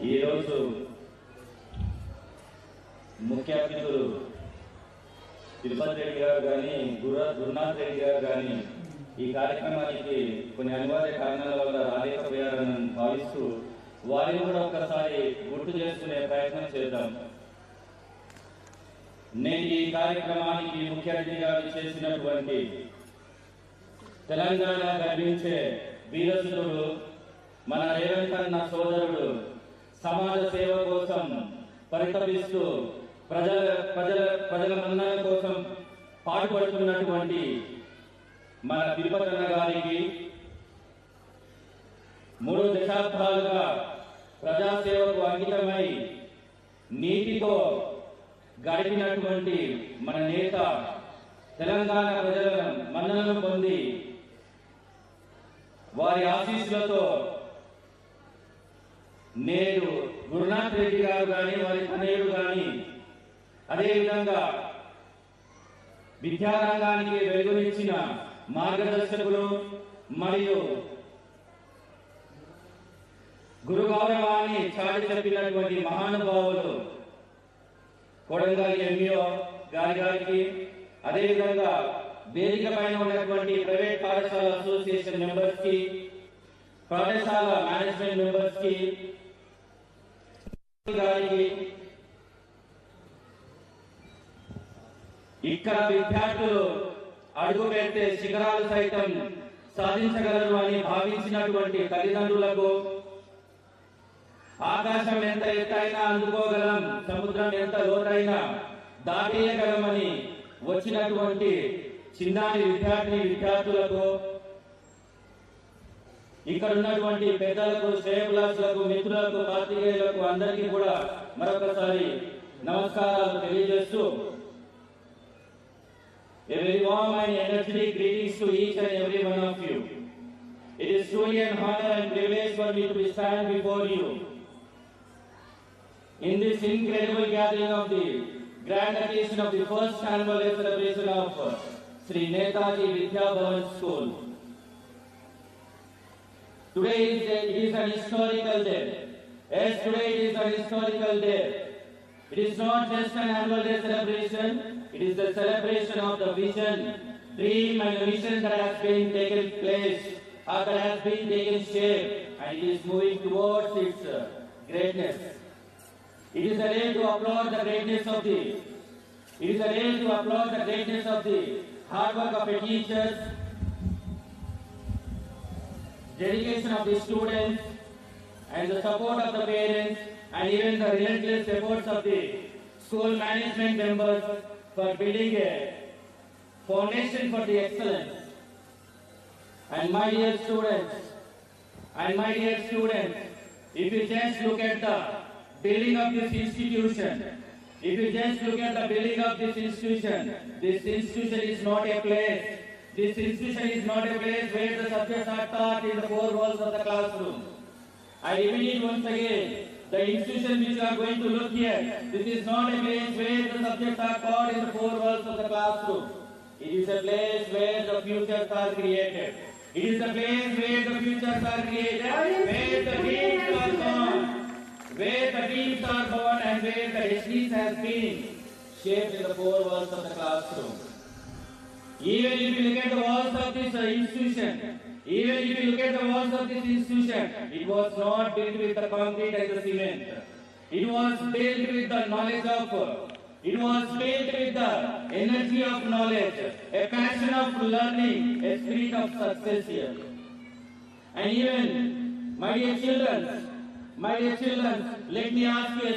ఈరోజు ముఖ్య అతిథులు తిరుపతి రెడ్డి గారు కానీ గురునాథ్ రెడ్డి గారు కానీ ఈ కార్యక్రమానికి కొన్ని అనివార్య కారణాల వల్ల రాలేకపోయారని భావిస్తూ వారిని కూడా ఒకసారి గుర్తు చేసుకునే ప్రయత్నం చేద్దాం. నేను ఈ కార్యక్రమానికి ముఖ్య అతిథిగా చేసినటువంటి తెలంగాణ గర్వించే వీరసుడు మన రేవంత్ అన్న సోదరుడు సమాజ సేవ కోసం పరితపిస్తూ ప్రజల మన్నన కోసం పాటుపడుతున్నటువంటి మన తిరుపతి అన్న గారికి 3 దశాబ్దాలుగా ప్రజాసేవకు అంకితమై నీతితో గడిపినటువంటి మన నేత తెలంగాణ ప్రజల మన్ననను పొంది వారి ఆశీస్సులతో నేడు గురునాథ్ రెడ్డి గారు కానీ వారి తనయుడు కానీ అదేవిధంగా విద్యారంగానికి వెలుగునిచ్చిన మార్గదర్శకులు మరియు గురు గౌరవాన్ని చాటి చెప్పినటువంటి మహానుభావులు కొడంగల్ ఎంఈఓ గారికి అదేవిధంగా వేదిక పైన ఉన్నటువంటి ప్రైవేట్ పాఠశాల అసోసియేషన్ మెంబర్స్ కి పాఠశాల మేనేజ్మెంట్ మెంబర్స్ కి గారికి ఇక్కడ విద్యార్థులు అడుగు పెడితే శిఖరాలు సైతం సాధించగలరు అని భావించినటువంటి తల్లిదండ్రులకు ఆకాశం ఎంత ఎత్తైనా అందుకోగలం, సముద్రం ఎంత లోతైనా దాటేయగలమని వచ్చినటువంటి చిన్నారి విద్యార్థులకు ఇక్కడ ఉన్నటువంటి పెద్దలకు శ్రేయభిలాషులకు మిత్రులకు పాత్రికేయులకు అందరికీ కూడా మరొకసారి నమస్కారాలు తెలియజేస్తూ a very warm and energetic greetings to each and every one of you. It is truly an honor and privilege for me to stand before you in this incredible gathering of the grand occasion of the first annual celebration of Sri Netaji Vidya Bhavan School. Today it is an historical day. Yes, today it is an historical day. It is not just an annual day celebration, it is the celebration of the vision, dream and mission that has been taken place, or that has been taken shape, and it is moving towards its greatness. It is a day to applaud the greatness of the, it is a day to applaud the greatness of the hard work of the teachers, dedication of the students, and the support of the parents, and even the relentless efforts of the school management members for building a foundation for the excellence. And my dear students, if you just look at the building of this institution, this institution is not a place. This institution is not a place where the subjects are taught in the 4 walls of the classroom. I repeat once again, the institution which you are going to look here, this is not a place where the subjects are taught in the 4 walls of the classroom. It is a place where the futures are created. It is a place where the futures are created, where the dreams are born, and where the destinies have been shaped in the 4 walls of the classroom. Even if you look at the walls of this institution, it was not built with the concrete and the cement. It was built with the knowledge of, it was built with the energy of knowledge, a passion of learning, a spirit of success here. And even, my dear children, let me ask you a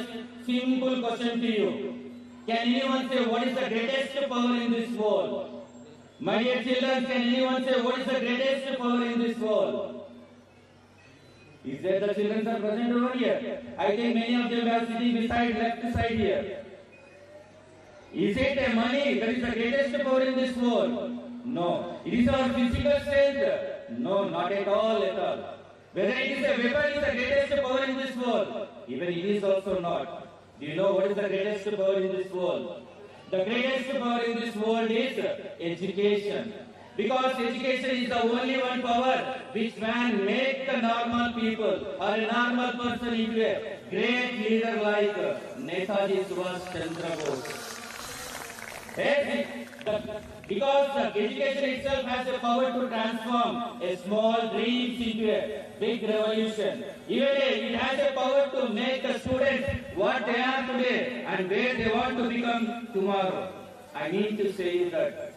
simple question to you. Can anyone say what is the greatest power in this world? My dear children, can anyone say what is the greatest power in this world? Is there the children are present over here? I think many of them are sitting beside left side here. Is it a money that is the greatest power in this world? No. It is our physical strength? No, not at all. Whether it is a weapon is the greatest power in this world? Even it is also not. Do you know what is the greatest power in this world? The greatest power in this world is education. Because education is the only one power which can make the normal people or a normal person into a great leader like Netaji Subhash Chandra Bose. Yes, because the education itself has the power to transform a small dreams into a big revolution. Even it has the power to make the students what they are today and where they want to become tomorrow. I mean to say you that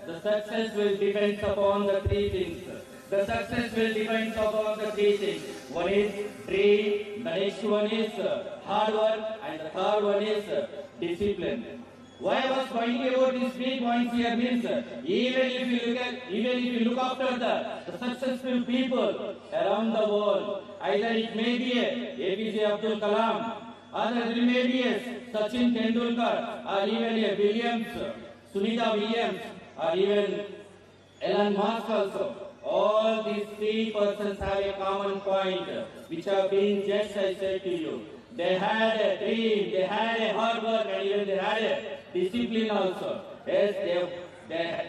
the success will depend upon the three things. The success will depend upon the three things. One is dream, the next one is hard work, and the third one is discipline. Why I was pointing about these 3 points here means even if you look after the successful people around the world, either it may be a APJ Abdul Kalam, or it may be a Sachin Tendulkar, or even a Williams, Sunita Williams, or even Elon Musk also. All these 3 persons have a common point, which have been just I said to you. They had a dream, they had a hard work, and even they had a discipline also. Yes,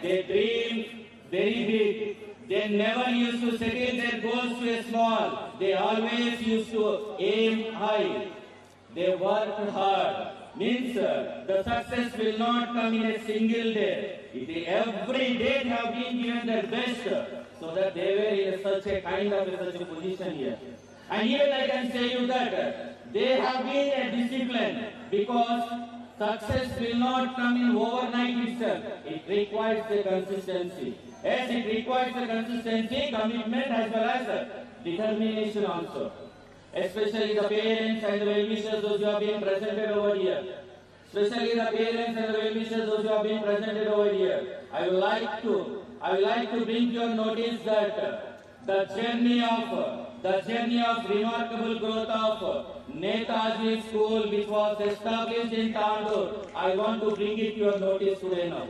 they dreamed very big. They never used to settle their goals to a small. They always used to aim high. They worked hard. Means the success will not come in a single day. Every day they have been given their best, so that they were in such a such a position here. And even I can say you that they have been a discipline, because success will not come in overnight itself. It requires a consistency. Yes, it requires a consistency, commitment as well as determination also. Especially the parents and the well-wishers, those who have been presented over here. Especially the parents and the well-wishers, those who have been presented over here. I would like to bring your notice that the journey of remarkable growth of Netaji School, which was established in Tandur, I want to bring it to your notice today now.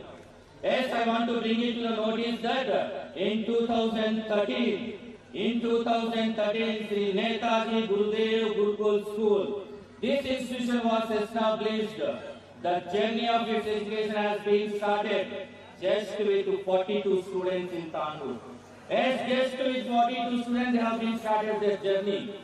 Yes, I want to bring it to your notice that in 2013, Sri Netaji Gurudev Gurukul School, this institution was established. The journey of its education has been started just with 42 students in Tandur. Yes, just with 42 students they have been started their journey.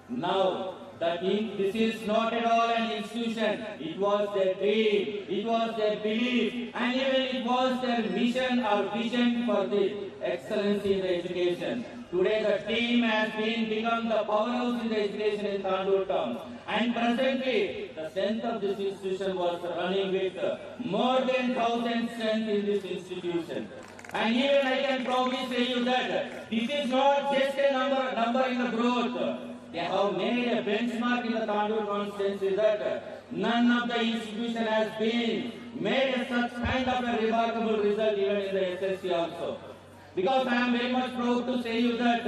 Now, this is not at all an institution. It was their dream, it was their belief, and even it was their mission or vision for the excellence in the education. Today the team has become the powerhouse in the education in Tandur town. And presently, the strength of this institution was running with more than 1,000 strength in this institution. And even I can proudly say you that this is not just a number in the growth. They have made a benchmark in the Tandur constituency that none of the institution has been made such kind of a remarkable result even in the SSC also. Because I am very much proud to say you that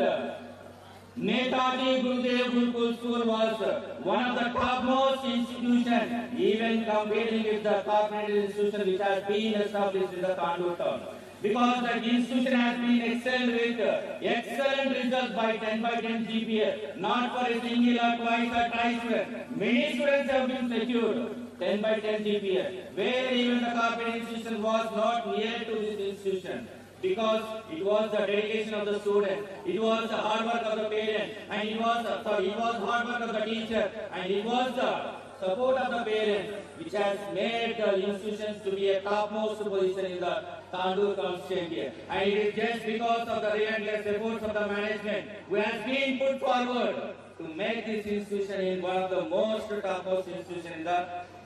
Netaji Gurudev Gurukul School was one of the topmost institutions, even competing with the corporate institution which has been established in the Tandur town. Because the institution has been excelled with excellent results by 10/10 GPA, not for a single or twice or thrice student. Many students have been secured 10/10 GPA, where even the corporate institution was not near to this institution. Because it was the dedication of the student, it was the hard work of the parent, and it was hard work of the teacher, and it was the support of the parents which has made the institutions to be a topmost position in the Tandur constituency. And it is just because of the relentless efforts of the management who has been put forward to make this institution in one of the most topmost institutions in the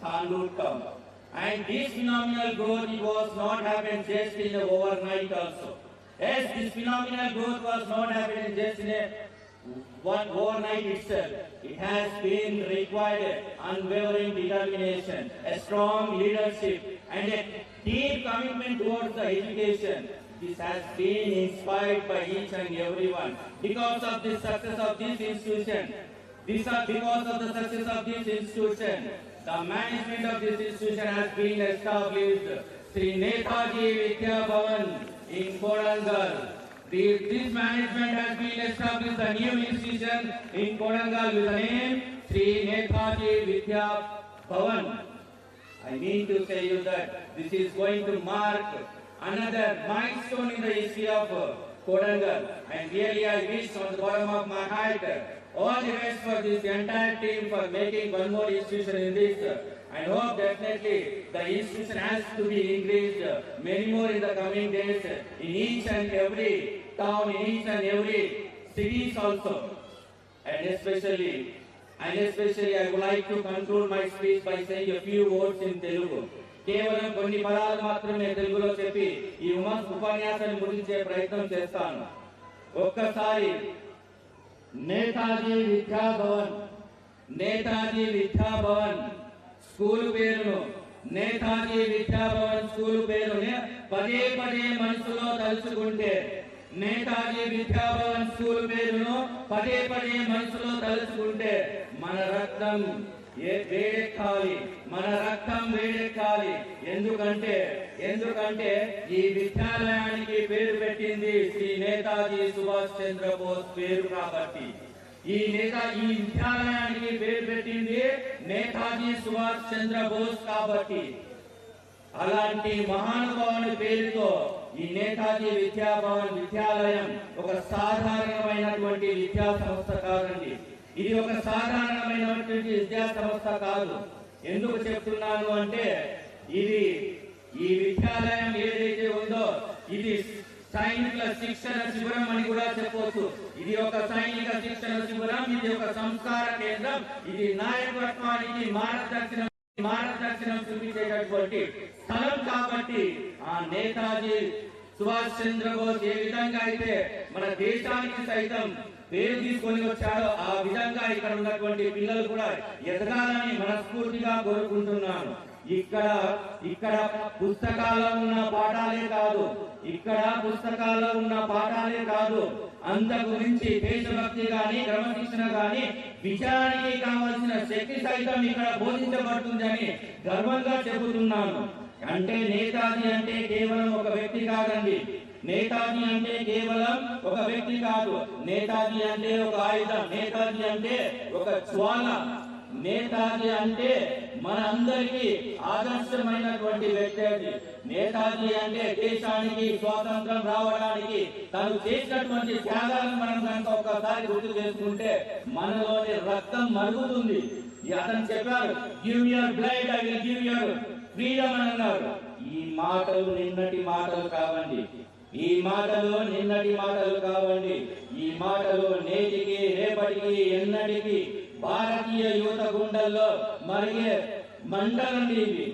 Tandur town. And this phenomenal growth, it was not happened just in the overnight also. Yes, this phenomenal growth was not happening just in one overnight itself. It has been required unwavering determination, a strong leadership, and a deep commitment towards the education. This has been inspired by each and everyone. Because of the success of this institution, the management of this institution has been established. Sri Netaji Vidya Bhavan in Kodangal. This management has been established, the new institution in Kodangal with the name Sri Netaji Vidya Bhavan. I mean to say you that this is going to mark another milestone in the history of Kodangal. And really I wish from the bottom of my heart all the best for this entire team for making one more institution in this. I hope definitely the institution has to be increased many more in the coming days in each and every town, in each and every cities also. And especially I would like to conclude my speech by saying a few words in Telugu. కేవలం కొన్ని పదాలు మాత్రమే తెలుగులో చెప్పి ఈ ఉపన్యాసాన్ని ముగించే ప్రయత్నం చేస్తాను. ఒక్కసారి నేతాజీ విద్యాభవన్ స్కూల్ పేరును నేతాజీ విద్యాభవన్ స్కూల్ పేరుని పదే పదే మనసులో తలుచుకుంటే నేతాజీ విద్యాభవన్ స్కూల్ పేరును పదే పదే మనసులో తలుచుకుంటే మన రక్తం వేడెక్కాలి. ఎందుకంటే ఈ విద్యాలయానికి పేరు పెట్టింది శ్రీ నేతాజీ సుభాష్ చంద్రబోస్ పేరు కాబట్టి. ఈ విద్యాలయానికి పేరు పెట్టింది నేతాజీ సుభాష్ చంద్రబోస్ కాబట్టి. అలాంటి మహానుభావుని పేరుతో ఈ నేతాజీ విద్యాలయం ఒక సాధారణమైనటువంటి విద్యా సంస్థ కాదండి. ఇది ఒక సాధారణమైనటువంటి విద్యా సంస్థ కాదు. ఎందుకు చెప్తున్నాను అంటే ఇది ఈ విద్యాలయం ఏదైతే ఉందో ఇది సైనికుల శిక్షణ శిబిరం అని కూడా చెప్పవచ్చు. ఇది ఒక సైనిక శిక్షణ శిబిరం, ఇది ఒక సంస్కార కేంద్రం, ఇది నాయకత్వానికి మార్గదర్శనం చూపించేటటువంటి స్థలం కాబట్టి ఆ నేతాజీ సుభాష్ చంద్రబోస్ ఏ విధంగా అయితే మన దేశానికి సైతం పేరు తీసుకొని వచ్చాడో ఆ విధంగా ఇక్కడ ఉన్నటువంటి పిల్లలు కూడా ఎదగాలని మనస్ఫూర్తిగా కోరుకుంటున్నాను. ఇక్కడ పుస్తకాల్లో ఉన్న పాఠాలే కాదు అంతకు మించి దేశభక్తి గాని క్రమశిక్షణ గాని విజయానికి కావాల్సిన శక్తి సైతం ఇక్కడ బోధించబడుతుందని గర్వంగా చెబుతున్నాను. అంటే నేతాజీ అంటే కేవలం ఒక వ్యక్తి కాదండి. నేతాజీ అంటే కేవలం ఒక వ్యక్తి కాదు. నేతాజీ అంటే ఒక ఆయుధం. నేతాజీ అంటే ఒక జ్వాల. నేతాజీ అంటే మన అందరికీ ఆదర్శమైనటువంటి వ్యక్తి. నేతాజీ అంటే దేశానికి స్వాతంత్రం రావడానికి తను చేసినటువంటి త్యాగాలను మనం కనుక ఒక్కసారి గుర్తు చేసుకుంటే మనలోని రక్తం మరుగుతుంది. అతను చెప్పారు, give your blood I will give your freedom అని అన్నారు. ఈ మాటలు నిన్నటి మాటలు కావండి. ఈ మాటలు నేటికి రేపటికి ఎన్నటికి భారతీయ యువత గుండెల్లో మరిగే మంటలండి ఇవి.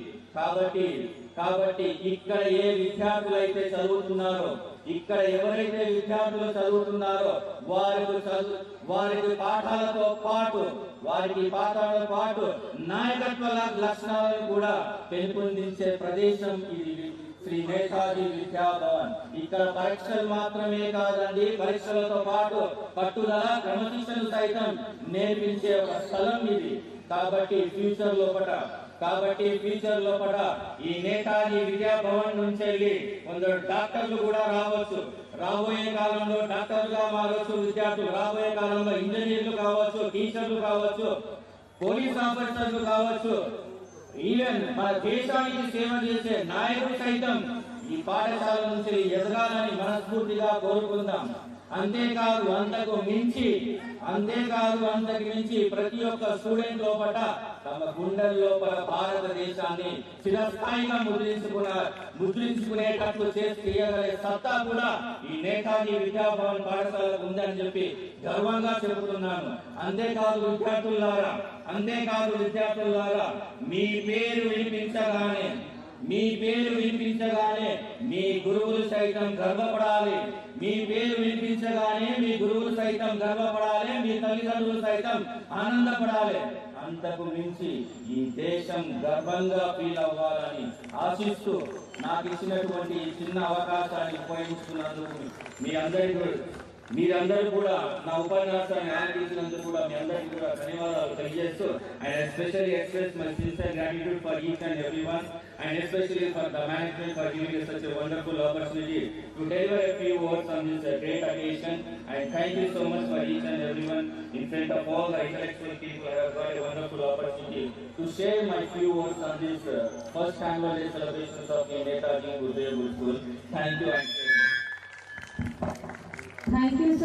కాబట్టి ఇక్కడ ఏ విద్యార్థులు అయితే చదువుతున్నారో, ఇక్కడ ఎవరైతే విద్యార్థులు చదువుతున్నారో వారికి పాఠాలతో పాటు నాయకత్వ లక్షణాలను కూడా పెంపొందించే ప్రదేశం ఇది శ్రీ నేతాజీ విద్యాభవన్. ఇక్కడ పరీక్షలు మాత్రమే కాదండి, పరీక్షలతో పాటు పట్టుదల క్రమశిక్షణ సైతం నేర్పించే ఒక స్థలం ఇది. కాబట్టి ఫ్యూచర్ లోపల ఈ నేతాజీ విద్యాభవన్ నుంచి వెళ్ళి కొందరు డాక్టర్లు కూడా రావచ్చు. రాబోయే కాలంలో డాక్టర్లుగా మారవచ్చు విద్యార్థులు. రాబోయే కాలంలో ఇంజనీర్లు కావచ్చు, టీచర్లు కావచ్చు, పోలీస్ ఆఫీసర్లు కావచ్చు, ఈవెన్ మన దేశానికి సేవ చేసే నాయకులు సైతం ఈ పాఠశాల నుంచి ఎదగాలని మనస్ఫూర్తిగా కోరుకుందాం. అంతేకాదు అంతకు మించి ప్రతి ఒక్క స్టూడెంట్ లోపల తమ గుండెల లోపల భారతదేశాన్ని చిరస్థాయిగా ముద్రించుకునేటట్లు చేయగలిగే సత్తా కూడా ఈ నేతాజీ విద్యాభవన్ పాఠశాలకు ఉందని చెప్పి గర్వంగా చెబుతున్నాను. అంతేకాదు విద్యార్థులారా మీ పేరు వినిపించగానే మీ గురువులు సైతం గర్వపడాలి. మీ తల్లిదండ్రులు సైతం ఆనందపడాలి. అంతకు మించి ఈ దేశం గర్వంగా ఫీల్ అవ్వాలని ఆశిస్తూ నాకు ఇచ్చినటువంటి చిన్న అవకాశాన్ని ఉపయోగించుకున్నందుకు మీరందరూ కూడా నా ఉపన్యాసాన్ని ఆనందించినందుకు కూడా మీ అందరికీ కూడా ధన్యవాదాలు తెలియజేస్తూ I especially express my sincere gratitude for each and everyone and especially for the management for giving us such a wonderful opportunity to deliver a few words on this great occasion. And thank you so much for each and everyone in front of all the intellectual people. I have got a wonderful opportunity to share my few words on this first annual day celebrations of the Netaji Gurdjieff School. Thank you. Thank you, sir.